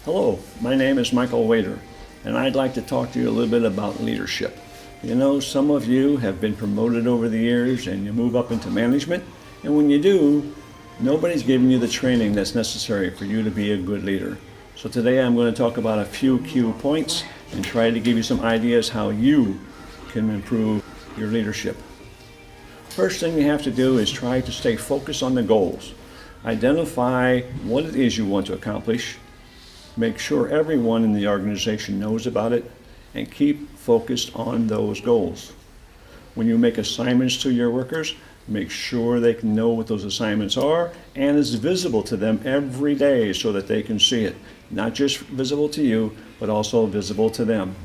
Hello, my name is Michael Wader, and I'd like to talk to you a little bit about leadership. You know, some of you have been promoted over the years and you move up into management, and when you do, nobody's giving you the training that's necessary for you to be a good leader. So today I'm going to talk about a few key points and try to give you some ideas how you can improve your leadership. First thing you have to do is try to stay focused on the goals. Identify what it is you want to accomplish. Make sure everyone in the organization knows about it, and keep focused on those goals. When you make assignments to your workers, make sure they can know what those assignments are and it's visible to them every day so that they can see it. Not just visible to you, but also visible to them.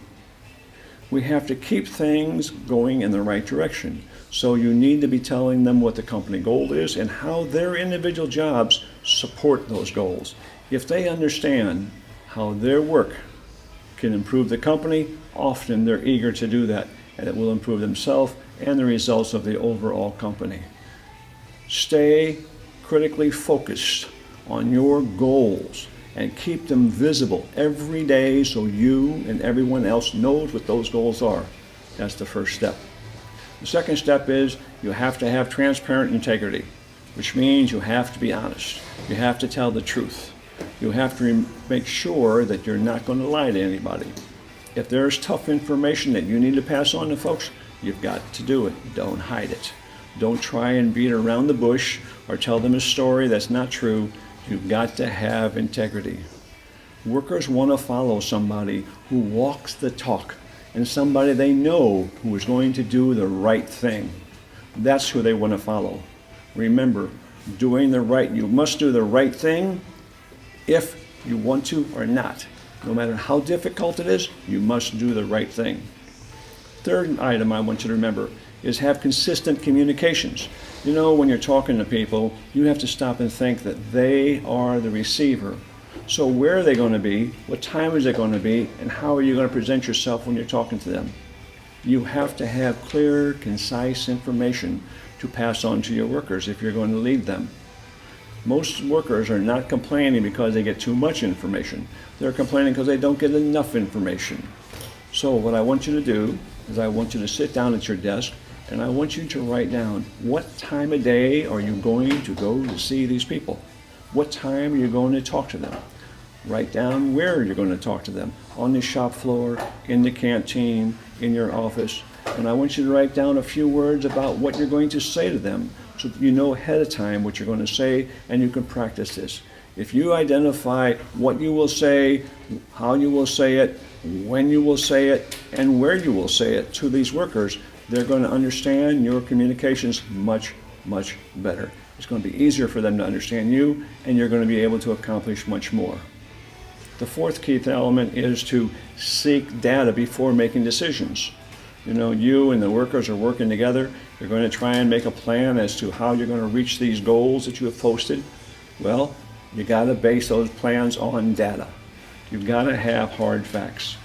We have to keep things going in the right direction. So you need to be telling them what the company goal is and how their individual jobs support those goals. If they understand how their work can improve the company, often they're eager to do that, and it will improve themselves and the results of the overall company. Stay critically focused on your goals and keep them visible every day so you and everyone else knows what those goals are. That's the first step. The second step is you have to have transparent integrity, which means you have to be honest. You have to tell the truth. You have to make sure that you're not going to lie to anybody. If there's tough information that you need to pass on to folks, you've got to do it. Don't hide it. Don't try and beat around the bush or tell them a story that's not true. You've got to have integrity. Workers want to follow somebody who walks the talk and somebody they know who is going to do the right thing. That's who they want to follow. Remember, you must do the right thing if you want to or not. No matter how difficult it is, you must do the right thing. Third item I want you to remember is have consistent communications. You know, when you're talking to people, you have to stop and think that they are the receiver. So where are they going to be? What time is it going to be? And how are you going to present yourself when you're talking to them? You have to have clear, concise information to pass on to your workers if you're going to lead them. Most workers are not complaining because they get too much information. They're complaining because they don't get enough information. So what I want you to do is I want you to sit down at your desk and I want you to write down what time of day are you going to go to see these people? What time are you going to talk to them? Write down where you're going to talk to them, on the shop floor, in the canteen, in your office. And I want you to write down a few words about what you're going to say to them so that you know ahead of time what you're going to say and you can practice this. If you identify what you will say, how you will say it, when you will say it, and where you will say it to these workers, they're going to understand your communications much, much better. It's going to be easier for them to understand you, and you're going to be able to accomplish much more. The fourth key element is to seek data before making decisions. You know, you and the workers are working together. You're going to try and make a plan as to how you're going to reach these goals that you have posted. Well, you got to base those plans on data. You've got to have hard facts.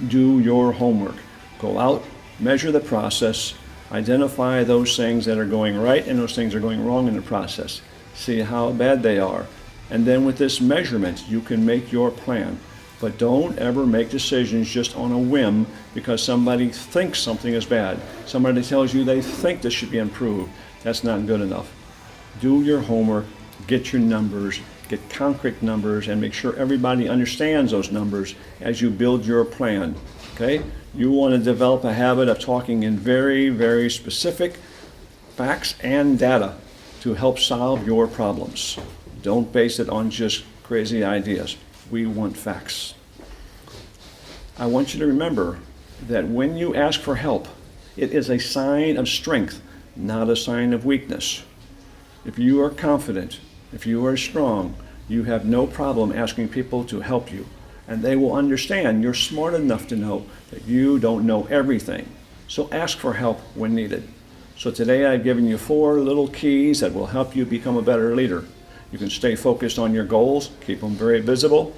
Do your homework. Go out, measure the process, identify those things that are going right and those things that are going wrong in the process. See how bad they are. And then with this measurement, you can make your plan. But don't ever make decisions just on a whim because somebody thinks something is bad. Somebody tells you they think this should be improved. That's not good enough. Do your homework, get your numbers, get concrete numbers, and make sure everybody understands those numbers as you build your plan. Okay? You want to develop a habit of talking in very, very specific facts and data to help solve your problems. Don't base it on just crazy ideas. We want facts. I want you to remember that when you ask for help, it is a sign of strength, not a sign of weakness. If you are confident, if you are strong, you have no problem asking people to help you. And they will understand you're smart enough to know that you don't know everything. So ask for help when needed. So today I've given you 4 little keys that will help you become a better leader. You can stay focused on your goals, keep them very visible.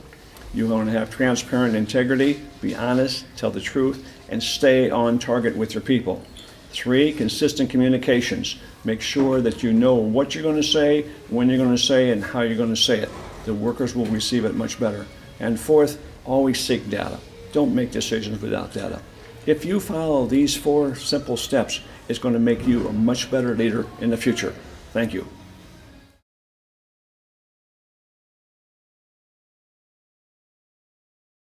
You want to have transparent integrity, be honest, tell the truth, and stay on target with your people. 3, consistent communications. Make sure that you know what you're going to say, when you're going to say, and how you're going to say it. The workers will receive it much better. And fourth, always seek data. Don't make decisions without data. If you follow these 4 simple steps, it's going to make you a much better leader in the future. Thank you.